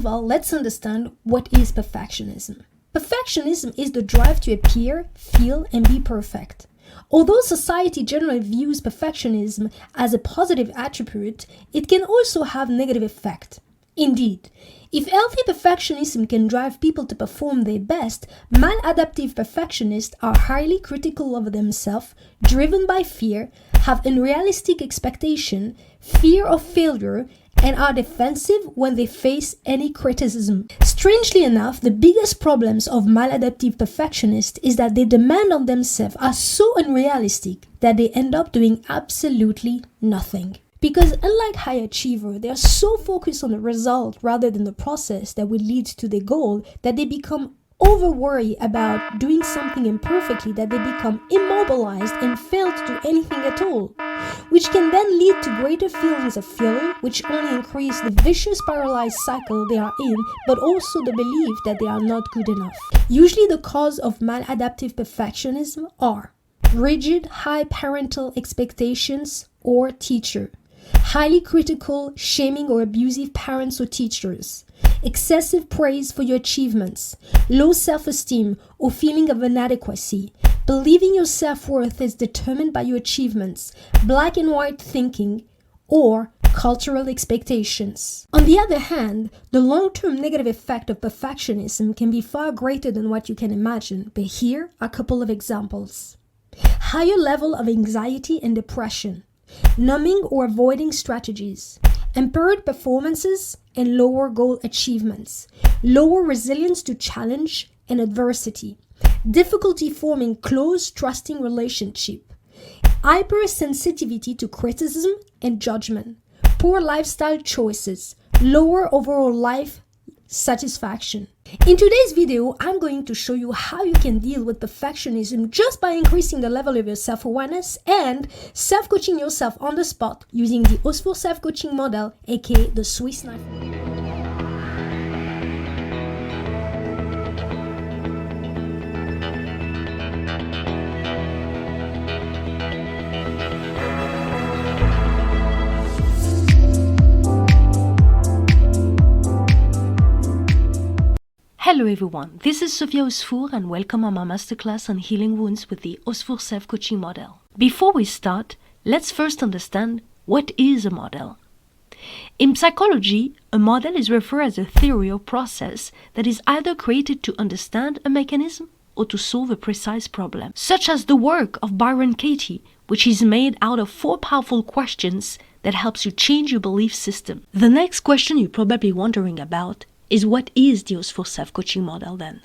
of all, let's understand what is perfectionism. Perfectionism is the drive to appear, feel, and be perfect. Although society generally views perfectionism as a positive attribute, it can also have negative effect. Indeed, if healthy perfectionism can drive people to perform their best, maladaptive perfectionists are highly critical of themselves, driven by fear, have unrealistic expectation, fear of failure, and are defensive when they face any criticism. Strangely enough, the biggest problems of maladaptive perfectionists is that their demand on themselves are so unrealistic that they end up doing absolutely nothing. Because unlike high achiever, they are so focused on the result rather than the process that will lead to their goal that they become over-worried about doing something imperfectly, that they become immobilized and fail to do anything at all, which can then lead to greater feelings of failure, which only increase the vicious paralyzed cycle they are in, but also the belief that they are not good enough. Usually the cause of maladaptive perfectionism are rigid high parental expectations or teacher, highly critical, shaming or abusive parents or teachers, excessive praise for your achievements, low self-esteem or feeling of inadequacy, believing your self-worth is determined by your achievements, black and white thinking, or cultural expectations. On the other hand, the long-term negative effect of perfectionism can be far greater than what you can imagine, but here are a couple of examples. Higher level of anxiety and depression, numbing or avoiding strategies, impaired performances and lower goal achievements, lower resilience to challenge and adversity, difficulty forming close, trusting relationship, hypersensitivity to criticism and judgment, poor lifestyle choices, lower overall life satisfaction. In today's video, I'm going to show you how you can deal with perfectionism just by increasing the level of your self-awareness and self-coaching yourself on the spot using the Osfour self-coaching model, aka the Swiss knife. Hello everyone, this is Sophia Osfour and welcome on my masterclass on healing wounds with the Osfour self-coaching model. Before we start, let's first understand what is a model. In psychology, a model is referred as a theory or process that is either created to understand a mechanism or to solve a precise problem, such as the work of Byron Katie, which is made out of 4 powerful questions that helps you change your belief system. The next question you're probably wondering about is what is the Osfour self-coaching model then?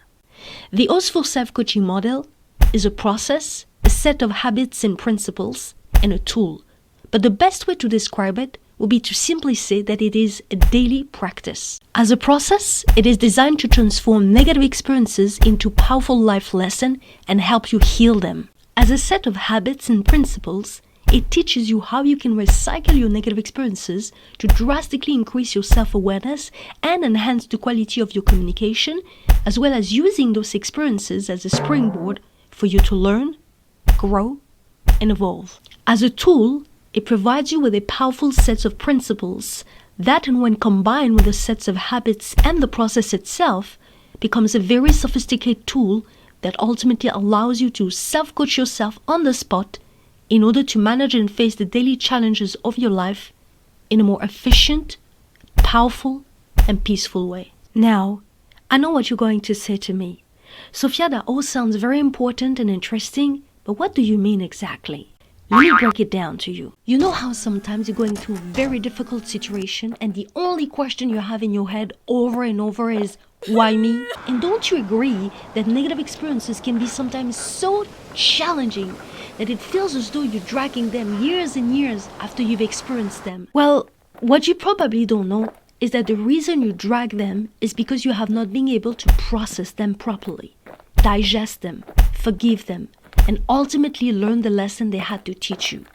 The Osfour self-coaching model is a process, a set of habits and principles, and a tool. But the best way to describe it would be to simply say that it is a daily practice. As a process, it is designed to transform negative experiences into powerful life lessons and help you heal them. As a set of habits and principles, it teaches you how you can recycle your negative experiences to drastically increase your self-awareness and enhance the quality of your communication, as well as using those experiences as a springboard for you to learn, grow, and evolve. As a tool, it provides you with a powerful set of principles that, and when combined with the sets of habits and the process itself, becomes a very sophisticated tool that ultimately allows you to self-coach yourself on the spot in order to manage and face the daily challenges of your life in a more efficient, powerful, and peaceful way. Now, I know what you're going to say to me. Sophia, that all sounds very important and interesting, but what do you mean exactly? Let me break it down to you. You know how sometimes you're going through a very difficult situation and the only question you have in your head over and over is, why me? And don't you agree that negative experiences can be sometimes so challenging that it feels as though you're dragging them years and years after you've experienced them? Well, what you probably don't know is that the reason you drag them is because you have not been able to process them properly, digest them, forgive them, and ultimately learn the lesson they had to teach you.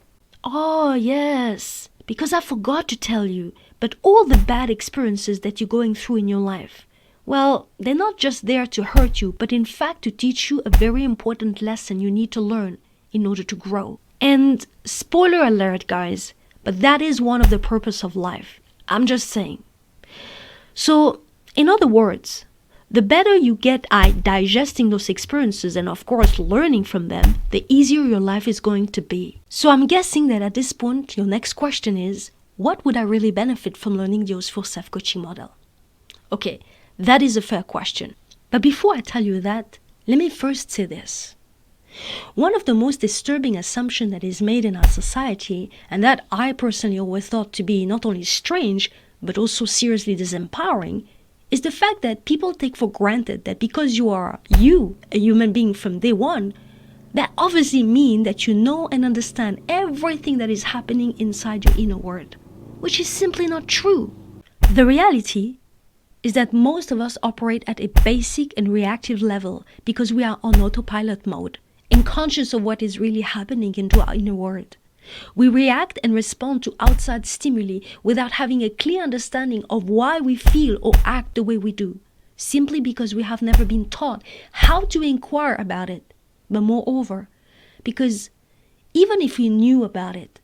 Oh yes, because I forgot to tell you, but all the bad experiences that you're going through in your life, well, they're not just there to hurt you, but in fact to teach you a very important lesson you need to learn in order to grow. And spoiler alert, guys, but that is one of the purpose of life. I'm just saying. So In other words, the better you get at digesting those experiences and of course learning from them, the easier your life is going to be. So I'm guessing that at this point, your next question is, what would I really benefit from learning the Osfour self-coaching model? Okay, that is a fair question. But before I tell you that, let me first say this. One of the most disturbing assumptions that is made in our society, and that I personally always thought to be not only strange, but also seriously disempowering, is the fact that people take for granted that because you are a human being from day one, that obviously means that you know and understand everything that is happening inside your inner world, which is simply not true. The reality is that most of us operate at a basic and reactive level because we are on autopilot mode, unconscious of what is really happening into our inner world. We react and respond to outside stimuli without having a clear understanding of why we feel or act the way we do, simply because we have never been taught how to inquire about it. But moreover, because even if we knew about it,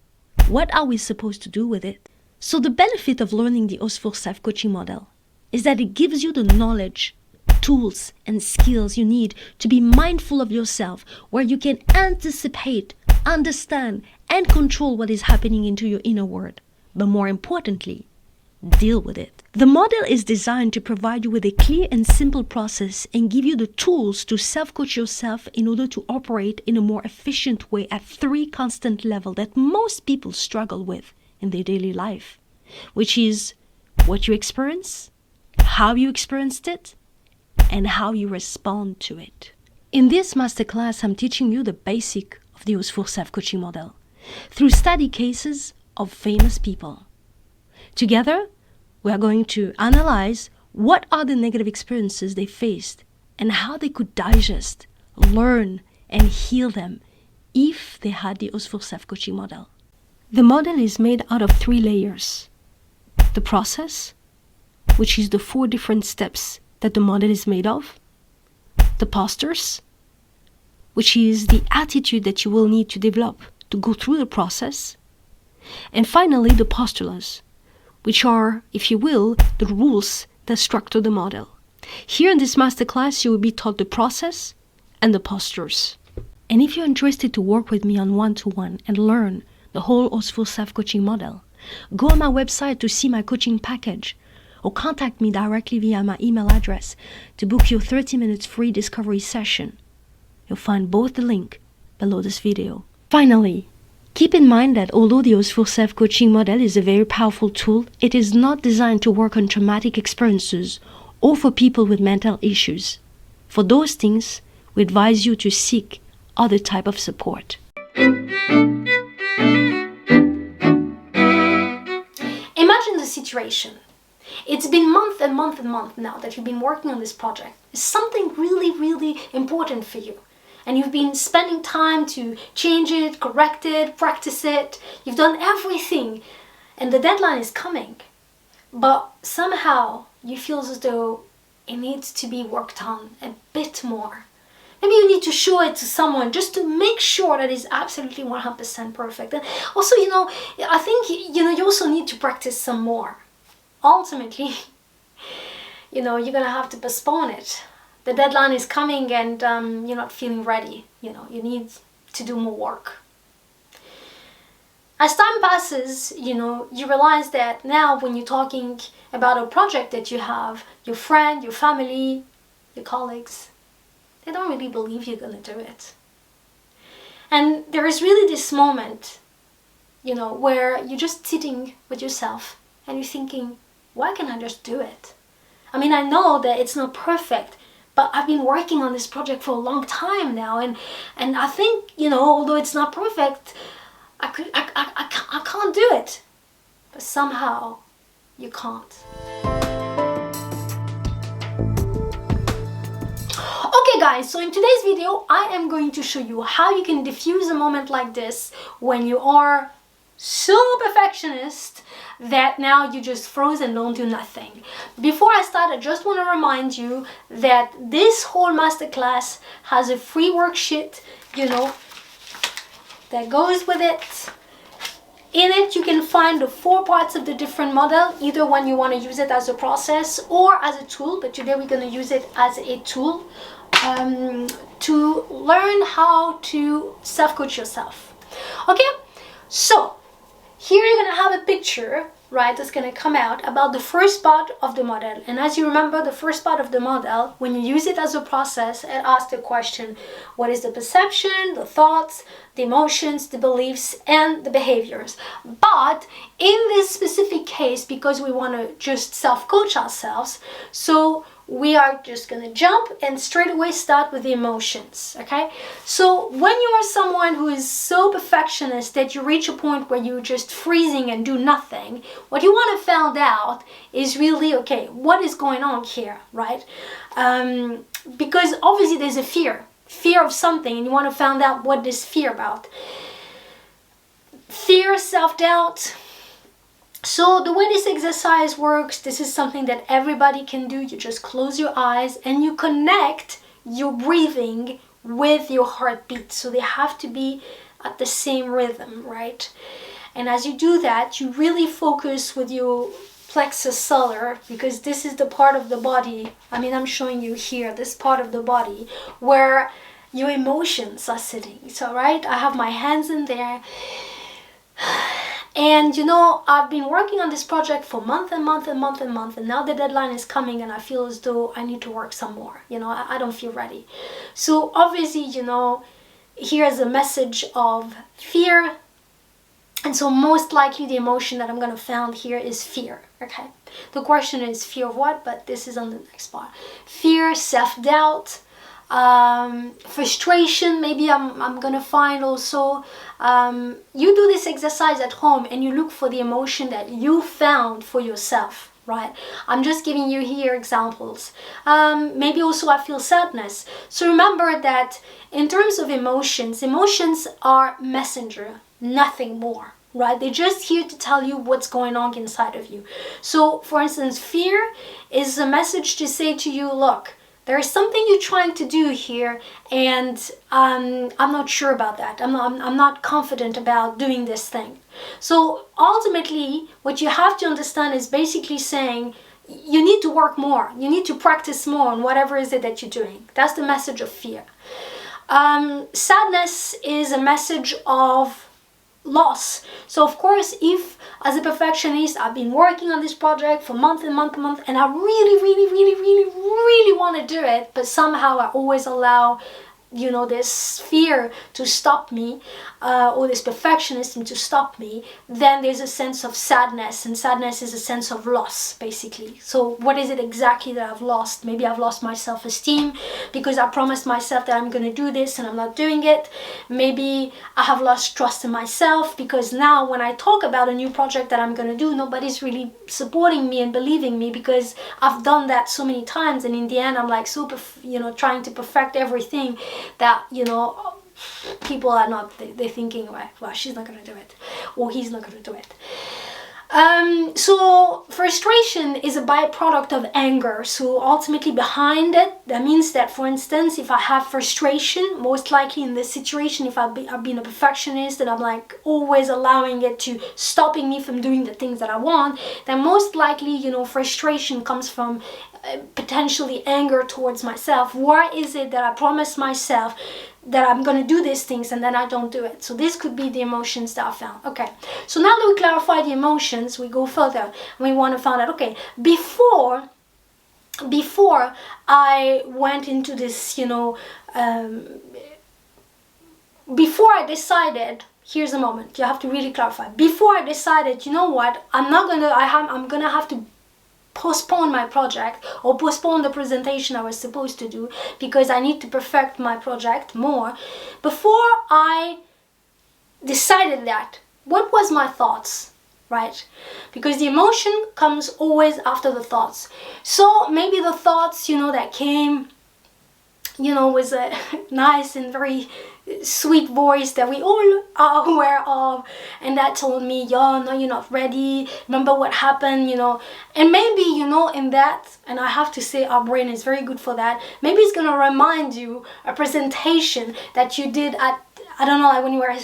what are we supposed to do with it? So the benefit of learning the Osfour self-coaching model is that it gives you the knowledge, tools, and skills you need to be mindful of yourself, where you can anticipate, understand, and control what is happening into your inner world. But more importantly, deal with it. The model is designed to provide you with a clear and simple process and give you the tools to self-coach yourself in order to operate in a more efficient way at 3 constant levels that most people struggle with in their daily life, which is what you experience, how you experienced it, and how you respond to it. In this masterclass, I'm teaching you the basic of the Osfour self-coaching model through study cases of famous people. Together, we are going to analyze what are the negative experiences they faced and how they could digest, learn, and heal them if they had the Osfour self-coaching model. The model is made out of 3 layers. The process, which is the 4 different steps that the model is made of. The postures, which is the attitude that you will need to develop to go through the process. And finally, the postulas, which are, if you will, the rules that structure the model. Here in this masterclass, you will be taught the process and the postures. And if you're interested to work with me on one-to-one and learn the whole Osfour self-coaching model, go on my website to see my coaching package, or contact me directly via my email address to book your 30 minutes free discovery session. You'll find both the link below this video. Finally, keep in mind that although the Osfour self-coaching model is a very powerful tool, it is not designed to work on traumatic experiences or for people with mental issues. For those things, we advise you to seek other type of support. Imagine the situation. It's been month and month and month now that you've been working on this project. It's something really, really important for you. And you've been spending time to change it, correct it, practice it. You've done everything. And the deadline is coming. But somehow you feel as though it needs to be worked on a bit more. Maybe you need to show it to someone just to make sure that it's absolutely 100% perfect. And also, I think, you also need to practice some more. Ultimately, you're going to have to postpone it. The deadline is coming and you're not feeling ready. You need to do more work. As time passes, you realize that now when you're talking about a project that you have, your friend, your family, your colleagues, they don't really believe you're going to do it. And there is really this moment, where you're just sitting with yourself and you're thinking, why can't I just do it? I mean, I know that it's not perfect, but I've been working on this project for a long time now, and I think, although it's not perfect, I can't do it. But somehow, you can't. Okay guys, so in today's video, I am going to show you how you can diffuse a moment like this when you are so perfectionist that now you just froze and don't do nothing. Before I start, I just want to remind you that this whole masterclass has a free worksheet, that goes with it. In it, you can find the 4 parts of the different model, either when you want to use it as a process or as a tool, but today we're going to use it as a tool to learn how to self-coach yourself. Okay, so here you're going to have a picture, right, that's going to come out about the first part of the model. And as you remember, the first part of the model, when you use it as a process, it asks the question, what is the perception, the thoughts, the emotions, the beliefs, and the behaviors? But in this specific case, because we want to just self-coach ourselves, so we are just going to jump and straight away start with the emotions, okay? So when you are someone who is so perfectionist that you reach a point where you're just freezing and do nothing, what you want to find out is really, okay, what is going on here, right? Because obviously there's a fear of something, and you want to find out what this fear about. Fear, self-doubt. So the way this exercise works, this is something that everybody can do. You just close your eyes and you connect your breathing with your heartbeat. So they have to be at the same rhythm, right? And as you do that, you really focus with your plexus solar, because this is the part of the body, I'm showing you here, this part of the body where your emotions are sitting. So, right, I have my hands in there. And I've been working on this project for month and month, and now the deadline is coming and I feel as though I need to work some more. I don't feel ready. So obviously, here's a message of fear. And so most likely the emotion that I'm going to find here is fear, okay? The question is fear of what? But this is on the next part. Fear, self-doubt, frustration. Maybe I'm gonna find also, you do this exercise at home and you look for the emotion that you found for yourself, right? I'm just giving you here examples. Maybe also I feel sadness. So remember that in terms of emotions are messenger, nothing more, right? They're just here to tell you what's going on inside of you. So for instance, fear is a message to say to you, look, there is something you're trying to do here, and I'm not sure about that. I'm not confident about doing this thing. So ultimately, what you have to understand is basically saying you need to work more. You need to practice more on whatever is it that you're doing. That's the message of fear. Sadness is a message of loss. So of course, if as a perfectionist I've been working on this project for month and month and I really want to do it, but somehow I always allow this fear to stop me, or this perfectionism to stop me, then there's a sense of sadness, and sadness is a sense of loss, basically. So what is it exactly that I've lost? Maybe I've lost my self-esteem because I promised myself that I'm going to do this and I'm not doing it. Maybe I have lost trust in myself because now when I talk about a new project that I'm going to do, nobody's really supporting me and believing me because I've done that so many times, and in the end I'm like super, trying to perfect everything that people are not, they're thinking, well, she's not going to do it, or he's not going to do it. So frustration is a byproduct of anger. So ultimately behind it, that means that, for instance, if I have frustration, most likely in this situation, if I've been a perfectionist and I'm like always allowing it to stopping me from doing the things that I want, then most likely, frustration comes from potentially anger towards myself. Why is it that I promised myself that I'm going to do these things and then I don't do it? So this could be the emotions that I found. Okay, so now that we clarify the emotions, we go further and we want to find out, okay, before I went into this, before I decided, here's a moment, you have to really clarify. Before I decided, what, I'm gonna have to postpone my project or postpone the presentation I was supposed to do because I need to perfect my project more. Before I decided that, what was my thoughts, right? Because the emotion comes always after the thoughts. So maybe the thoughts, that came, with a nice and very sweet voice that we all are aware of, and that told me, no, you're not ready, remember what happened, and maybe, in that, and I have to say our brain is very good for that, maybe it's going to remind you a presentation that you did at, I don't know, like when you were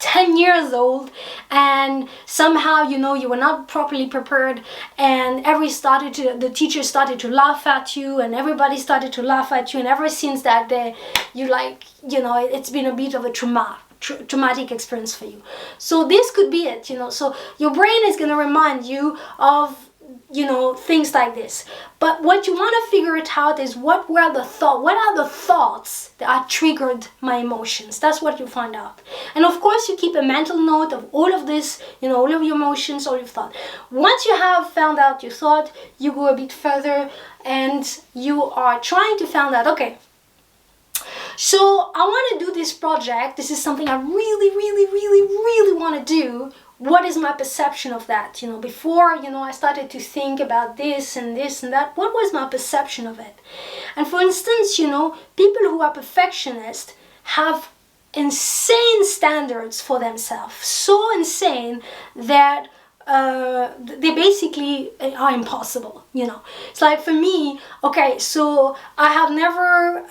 10 years old, and somehow, you know, you were not properly prepared, and the teacher started to laugh at you, and everybody started to laugh at you, and ever since that day, you like, you know, it's been a bit of a traumatic experience for you. So this could be it, you know. So your brain is going to remind you of, you know, things like this. But what you want to figure it out is what are the thoughts that triggered my emotions. That's what you find out. And of course you keep a mental note of all of this, you know, all of your emotions, all your thoughts. Once you have found out your thought, you go a bit further and you are trying to find out, okay, so I want to do this project. This is something I really want to do. What is my perception of that? You know, before, you know, I started to think about this and that. What was my perception of it? And for instance, you know, people who are perfectionists have insane standards for themselves. So insane that they basically are impossible, you know. It's like for me, okay, so I have never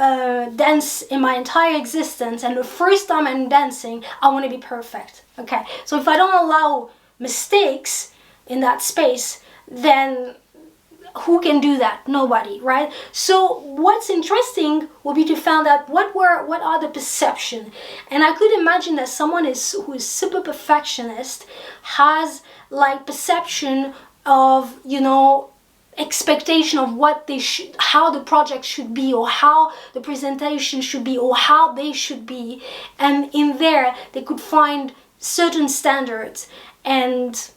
danced in my entire existence, and the first time I'm dancing, I want to be perfect. Okay, so if I don't allow mistakes in that space, then who can do that? Nobody, right? So what's interesting will be to find out what are the perception. And I could imagine that someone who is super perfectionist has like perception of, you know, expectation of what they should, how the project should be, or how the presentation should be, or how they should be, and in there they could find certain standards, and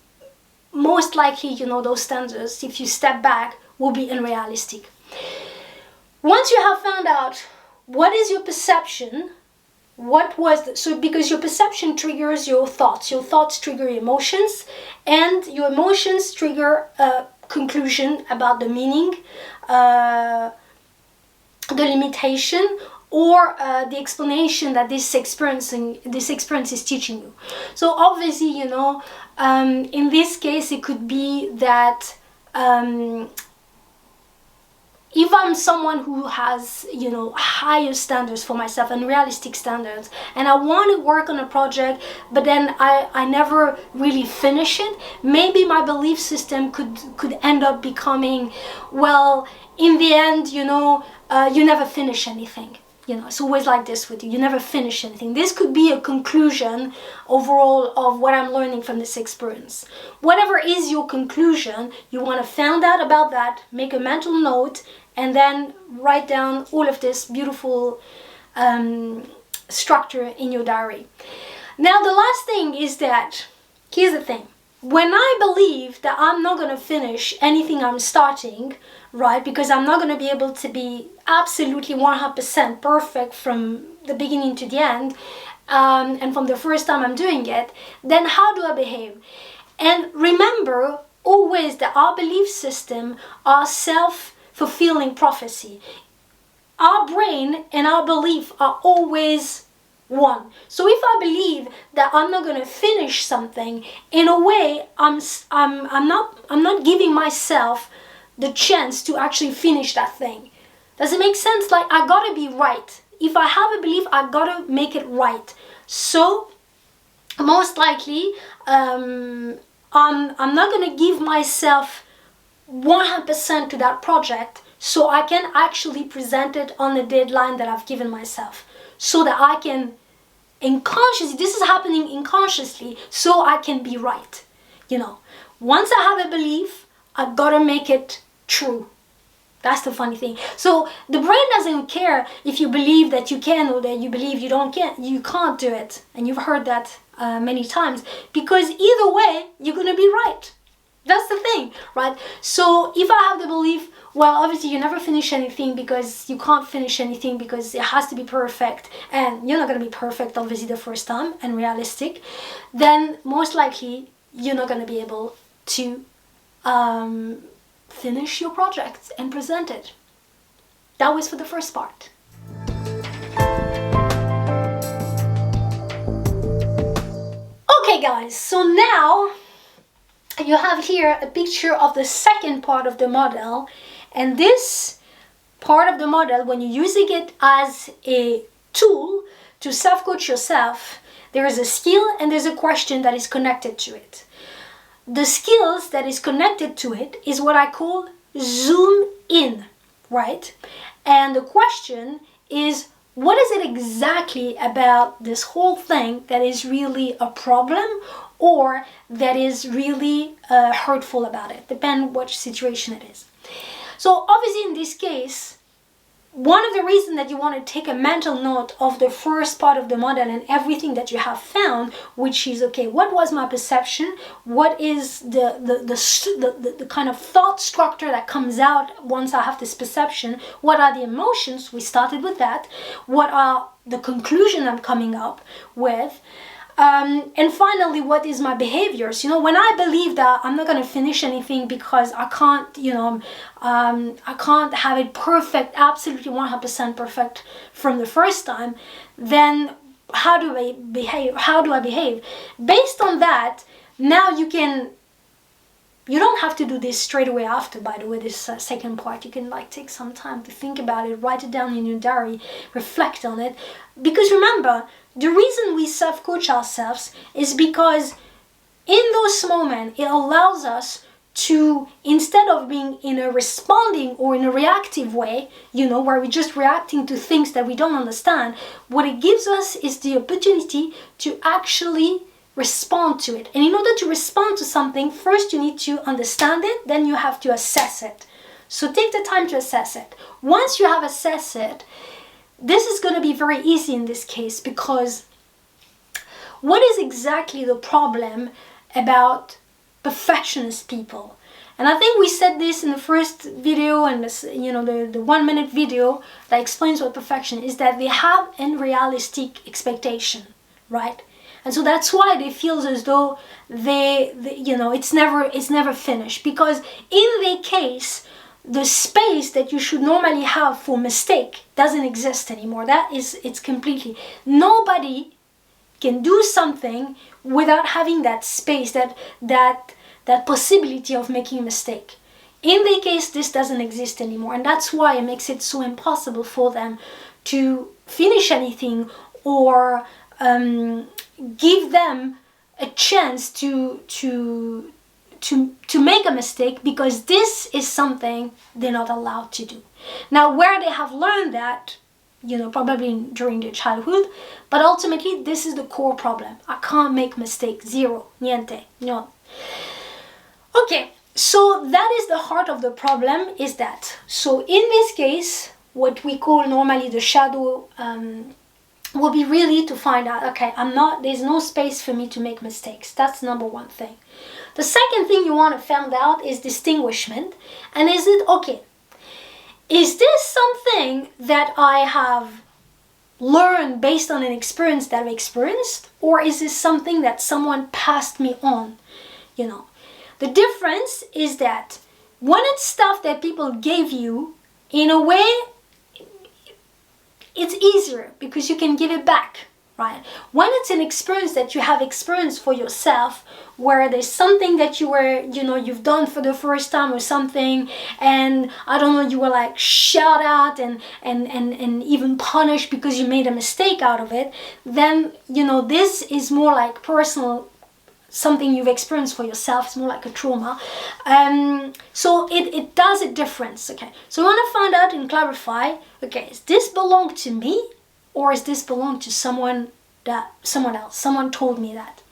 most likely, you know, those standards, if you step back, will be unrealistic. Once you have found out what is your perception, because your perception triggers your thoughts trigger emotions, and your emotions trigger a conclusion about the meaning, the limitation, or the explanation that this experience is teaching you. So obviously, you know, in this case, it could be that if I'm someone who has, you know, higher standards for myself and realistic standards, and I want to work on a project, but then I never really finish it, maybe my belief system could end up becoming, well, in the end, you know, you never finish anything. You know, it's always like this with you. You never finish anything. This could be a conclusion overall of what I'm learning from this experience. Whatever is your conclusion, you want to find out about that, make a mental note, and then write down all of this beautiful structure in your diary. Now, the last thing is that, here's the thing. When I believe that I'm not going to finish anything I'm starting, right, because I'm not going to be able to be absolutely 100% perfect from the beginning to the end, and from the first time I'm doing it, then how do I behave? And remember always that our belief system are self-fulfilling prophecy. Our brain and our belief are always one. So if I believe that I'm not going to finish something, in a way I'm not giving myself the chance to actually finish that thing. Does it make sense? Like, I gotta be right. If I have a belief, I gotta make it right. So most likely I'm not gonna give myself 100% to that project, so I can actually present it on the deadline that I've given myself, so that I can this is happening unconsciously, so I can be right. You know, once I have a belief, I gotta make it true. That's the funny thing. So the brain doesn't care if you believe that you can or that you believe you can't do it. And you've heard that many times, because either way, you're gonna be right. That's the thing, right? So if I have the belief, well, obviously you never finish anything because you can't finish anything because it has to be perfect, and you're not going to be perfect obviously the first time and realistic, then most likely you're not going to be able to finish your project and present it. That was for the first part. Okay guys, so now you have here a picture of the second part of the model, and this part of the model, when you're using it as a tool to self-coach yourself, There is a skill and there's a question that is connected to it. The skills that is connected to it is what I call zoom in, right? And the question is, what is it exactly about this whole thing that is really a problem or that is really hurtful about it? Depends which situation it is. So obviously in this case, one of the reasons that you want to take a mental note of the first part of the model and everything that you have found, which is, okay, what was my perception? What is the kind of thought structure that comes out once I have this perception? What are the emotions? We started with that. What are the conclusion I'm coming up with? And finally, what is my behaviors? When I believe that I'm not going to finish anything because I can't, I can't have it perfect, absolutely 100% perfect from the first time, then how do I behave? Based on that, now you don't have to do this straight away after, by the way, this second part. You can take some time to think about it, write it down in your diary, reflect on it. Because remember, the reason we self-coach ourselves is because in those moments, it allows us to, instead of being in a responding or in a reactive way, where we're just reacting to things that we don't understand, what it gives us is the opportunity to actually respond to it. And in order to respond to something, first you need to understand it, then you have to assess it. So take the time to assess it. Once you have assessed it, this is going to be very easy in this case, because what is exactly the problem about perfectionist people? And I think we said this in the first video, and the 1 minute video that explains what perfection is, that they have unrealistic expectation, right? And so that's why they feel as though they it's never finished, because in their case, the space that you should normally have for mistake doesn't exist anymore. It's completely, nobody can do something without having that space, that possibility of making a mistake. In their case, this doesn't exist anymore, and that's why it makes it so impossible for them to finish anything or give them a chance to make a mistake, because this is something they're not allowed to do. Now, where they have learned that, probably during their childhood, but ultimately this is the core problem. I can't make mistakes. Zero. Niente. No. Okay, so that is the heart of the problem, is that. So in this case, what we call normally the shadow will be really to find out, okay, there's no space for me to make mistakes. That's number one thing. The second thing you want to find out is distinguishment. And is this something that I have learned based on an experience that I've experienced, or is this something that someone passed me on? The difference is that when it's stuff that people gave you, in a way, it's easier because you can give it back, right? When it's an experience that you have experienced for yourself, where there's something that you've done for the first time or something, and I don't know, you were shout out and even punished because you made a mistake out of it, then this is more like personal, something you've experienced for yourself. It's more like a trauma. So it does a difference. Okay, so you want to find out and clarify, okay, does this belong to me, or is this belong to someone else? Someone told me that.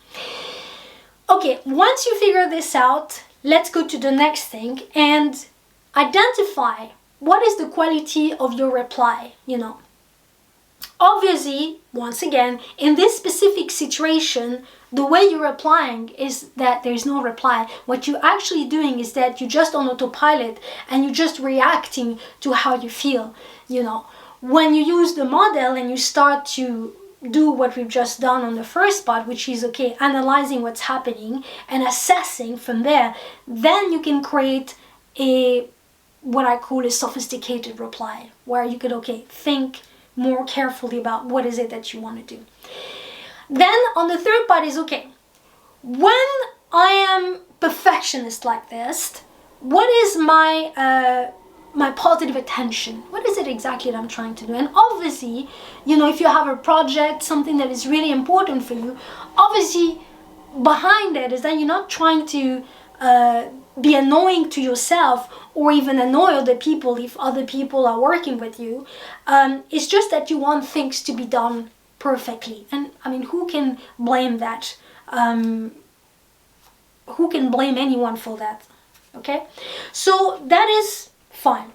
Okay, once you figure this out, let's go to the next thing and identify what is the quality of your reply. Obviously, once again, in this specific situation, the way you're replying is that there's no reply. What you're actually doing is that you're just on autopilot and you're just reacting to how you feel. When you use the model and you start to do what we've just done on the first part, which is, okay, analyzing what's happening and assessing from there, then you can create what I call a sophisticated reply, where you could, think more carefully about what is it that you want to do. Then on the third part is, okay, when I am perfectionist like this, what is my my positive attention. What is it exactly that I'm trying to do? And obviously, if you have a project, something that is really important for you, obviously behind it is that you're not trying to be annoying to yourself or even annoy other people if other people are working with you. It's just that you want things to be done perfectly. And I mean, who can blame that? Who can blame anyone for that? Okay, so that is fine.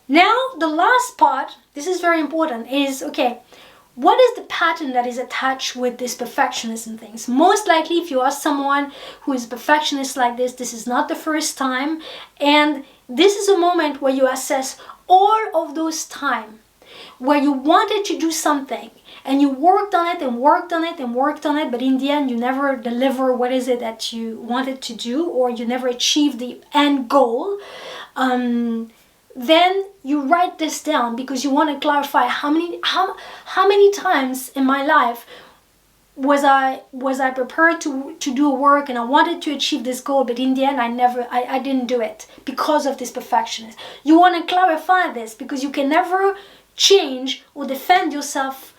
Now the last part, this is very important, is okay, what is the pattern that is attached with this perfectionism things? Most likely, if you are someone who is perfectionist like this is not the first time, and this is a moment where you assess all of those time where you wanted to do something and you worked on it and worked on it and worked on it, but in the end you never deliver what is it that you wanted to do, or you never achieved the end goal. Then you write this down because you want to clarify how many times in my life was I prepared to do a work and I wanted to achieve this goal, but in the end I didn't do it because of this perfectionism. You want to clarify this because you can never change or defend yourself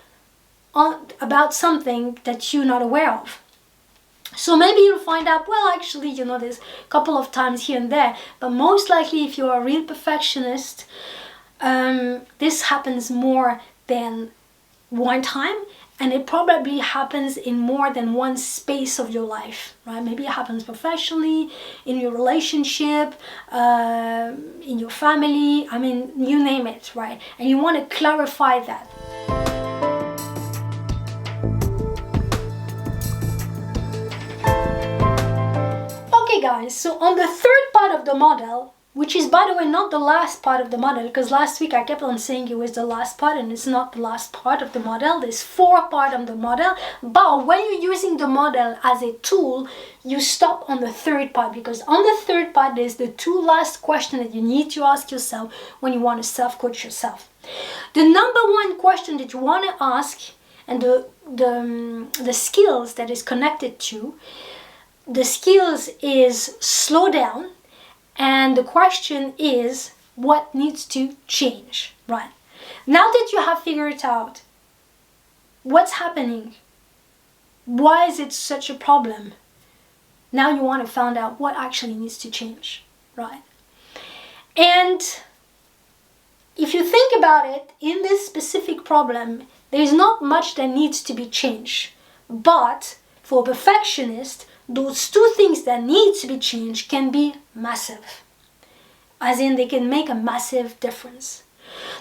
about something that you're not aware of. So maybe you'll find out, well, actually, there's a couple of times here and there, but most likely if you're a real perfectionist, this happens more than one time, and it probably happens in more than one space of your life, right? Maybe it happens professionally, in your relationship, in your family, I mean, you name it, right? And you want to clarify that. Guys, so on the third part of the model, which is by the way not the last part of the model, because last week I kept on saying it was the last part, and it's not the last part of the model. There's 4 parts of the model, but when you're using the model as a tool, you stop on the third part, because on the third part there's the 2 last questions that you need to ask yourself when you want to self-coach yourself. The number 1 question that you want to ask, and the skills that is connected to the skills is slow down, and the question is what needs to change, right? Now that you have figured out what's happening, why is it such a problem, now you want to find out what actually needs to change, right? And if you think about it, in this specific problem, there's not much that needs to be changed, but for a perfectionist, those 2 things that need to be changed can be massive. As in, they can make a massive difference.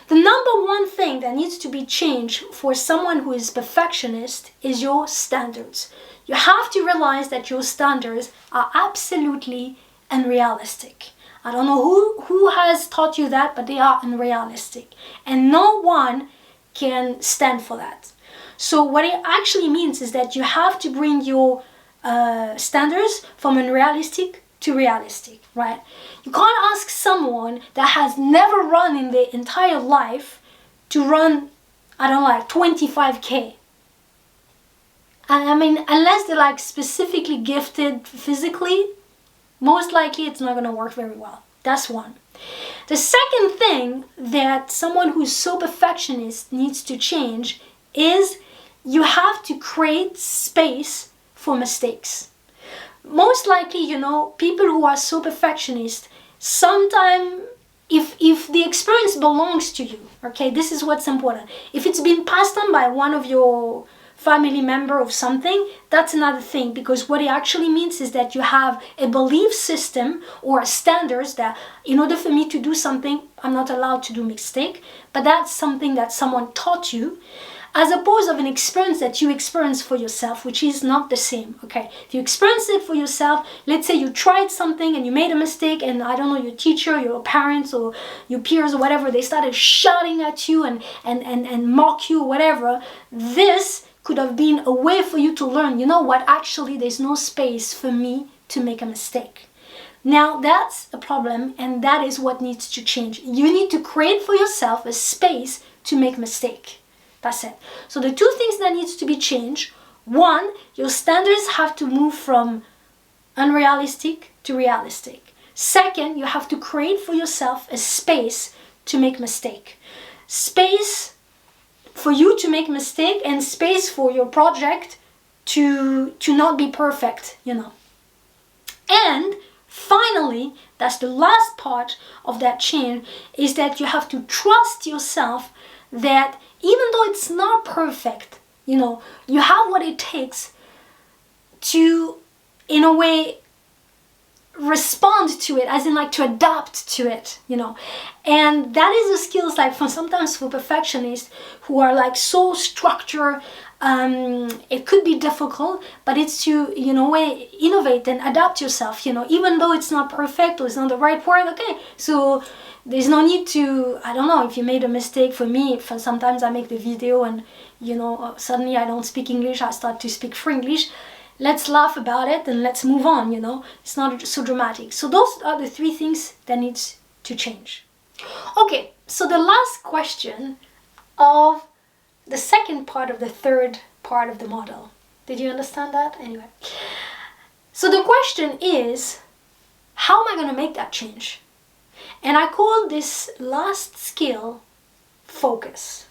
The number 1 thing that needs to be changed for someone who is perfectionist is your standards. You have to realize that your standards are absolutely unrealistic. I don't know who has taught you that, but they are unrealistic. And no one can stand for that. So what it actually means is that you have to bring your standards from unrealistic to realistic, right? You can't ask someone that has never run in their entire life to run, 25K. I mean, unless they're specifically gifted physically, most likely it's not going to work very well. That's one. The second thing that someone who's so perfectionist needs to change is you have to create space for mistakes. Most likely, people who are so perfectionist, sometimes if the experience belongs to you, okay, this is what's important. If it's been passed on by one of your family member of something, that's another thing, because what it actually means is that you have a belief system or standards that in order for me to do something, I'm not allowed to do mistake, but that's something that someone taught you, as opposed of an experience that you experience for yourself, which is not the same, okay? If you experience it for yourself, let's say you tried something and you made a mistake, and your teacher, your parents, or your peers or whatever, they started shouting at you and mock you or whatever, this could have been a way for you to learn, actually there's no space for me to make a mistake. Now that's a problem, and that is what needs to change. You need to create for yourself a space to make mistake. That's it. So the 2 things that needs to be changed, 1, your standards have to move from unrealistic to realistic. Second, you have to create for yourself a space to make mistake. Space for you to make mistake and space for your project to not be perfect, And finally, that's the last part of that chain, is that you have to trust yourself that even though it's not perfect, you have what it takes to, in a way, respond to it, as in like to adapt to it, and that is the skills like sometimes for perfectionists who are like so structured. It could be difficult, but it's to way innovate and adapt yourself, even though it's not perfect or it's not the right word. Okay, so there's no need to, I don't know, if you made a mistake. For me, sometimes I make the video and suddenly I don't speak English, I start to speak French. Let's laugh about it and let's move on, It's not so dramatic. So those are the three things that needs to change. Okay, so the last question of the second part of the third part of the model. Did you understand that? Anyway. So the question is, how am I going to make that change? And I call this last skill focus.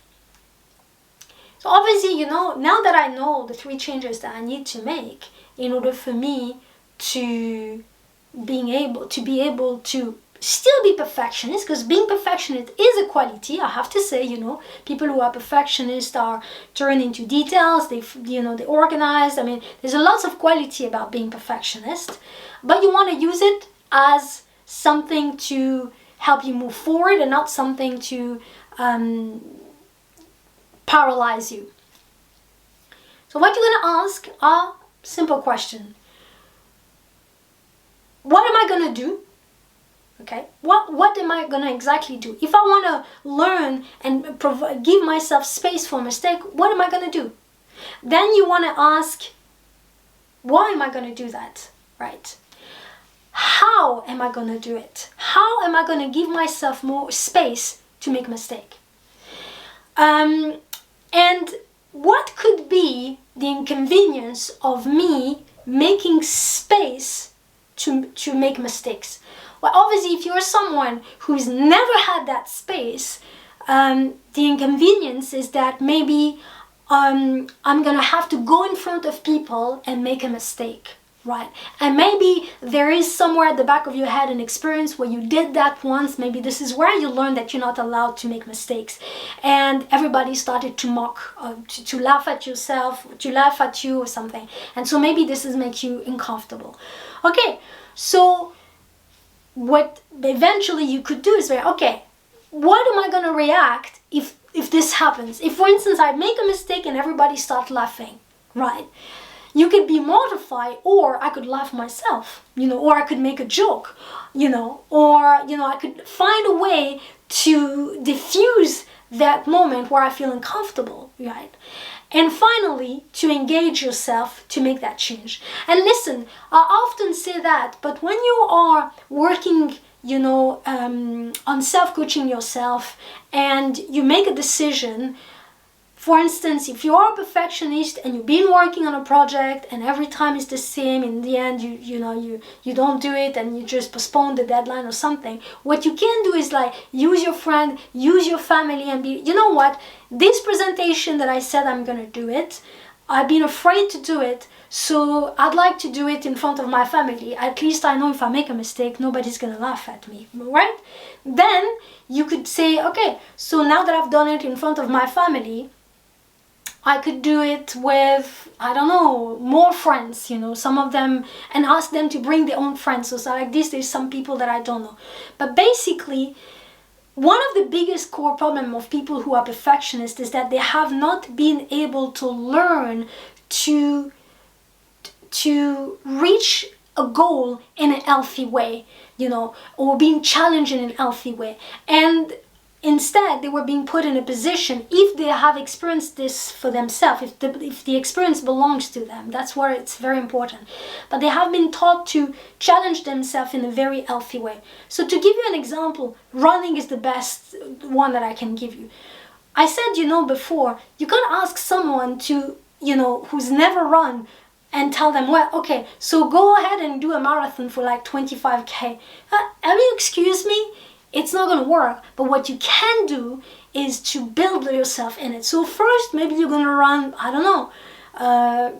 So obviously, now that I know the three changes that I need to make in order for me to be able to still be perfectionist, because being perfectionist is a quality, I have to say, people who are perfectionists are turned into details, they organize. I mean, there's a lot of quality about being perfectionist, but you want to use it as something to help you move forward and not something to paralyze you. So what you're going to ask are simple question. What am I going to do? Okay, what am I going to exactly do? If I want to learn and give myself space for mistake, what am I going to do? Then you want to ask, why am I going to do that, right? How am I going to do it? How am I going to give myself more space to make mistake? And what could be the inconvenience of me making space to make mistakes? Well, obviously, if you're someone who's never had that space, the inconvenience is that maybe I'm gonna have to go in front of people and make a mistake, right? And maybe there is somewhere at the back of your head an experience where you did that once. Maybe this is where you learned that you're not allowed to make mistakes, and everybody started to mock, to laugh at yourself, to laugh at you or something. And so maybe this is make you uncomfortable. Okay, so what eventually you could do is say, okay, what am I going to react if this happens? If, for instance, I make a mistake and everybody starts laughing, right? You could be mortified, or I could laugh myself, or I could make a joke, or, I could find a way to diffuse that moment where I feel uncomfortable, right? And finally, to engage yourself to make that change. And listen, I often say that, but when you are working, on self-coaching yourself and you make a decision, for instance, if you are a perfectionist and you've been working on a project and every time it's the same, in the end you don't do it and you just postpone the deadline or something, what you can do is like use your friend, use your family, and be, this presentation that I said I'm gonna do it, I've been afraid to do it, so I'd like to do it in front of my family. At least I know if I make a mistake, nobody's gonna laugh at me, right? Then you could say, okay, so now that I've done it in front of my family, I could do it with, I don't know, more friends, some of them, and ask them to bring their own friends. So like this, there's some people that I don't know. But basically, one of the biggest core problem of people who are perfectionists is that they have not been able to learn to reach a goal in a healthy way, or being challenged in a healthy way. And instead, they were being put in a position, if they have experienced this for themselves, if the experience belongs to them, that's where it's very important. But they have been taught to challenge themselves in a very healthy way. So to give you an example, running is the best one that I can give you. I said, before, you can't ask someone to, who's never run, and tell them, well, okay, so go ahead and do a marathon for like 25K. I mean, excuse me, it's not gonna work. But what you can do is to build yourself in it. So first, maybe you're gonna run, I don't know,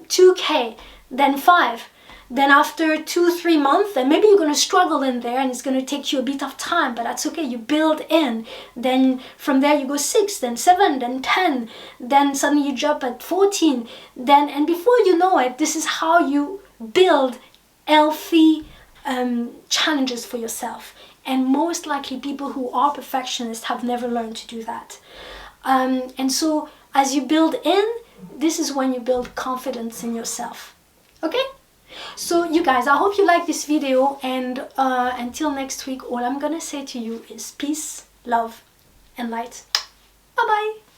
2K, then 5. Then after 2-3 months, then maybe you're going to struggle in there and it's going to take you a bit of time, but that's okay. You build in. Then from there you go 6, then 7, then 10. Then suddenly you jump at 14. Then, and before you know it, this is how you build healthy challenges for yourself. And most likely people who are perfectionists have never learned to do that. And so as you build in, this is when you build confidence in yourself. Okay? So you guys, I hope you like this video, and until next week, all I'm gonna say to you is peace, love, and light. Bye bye.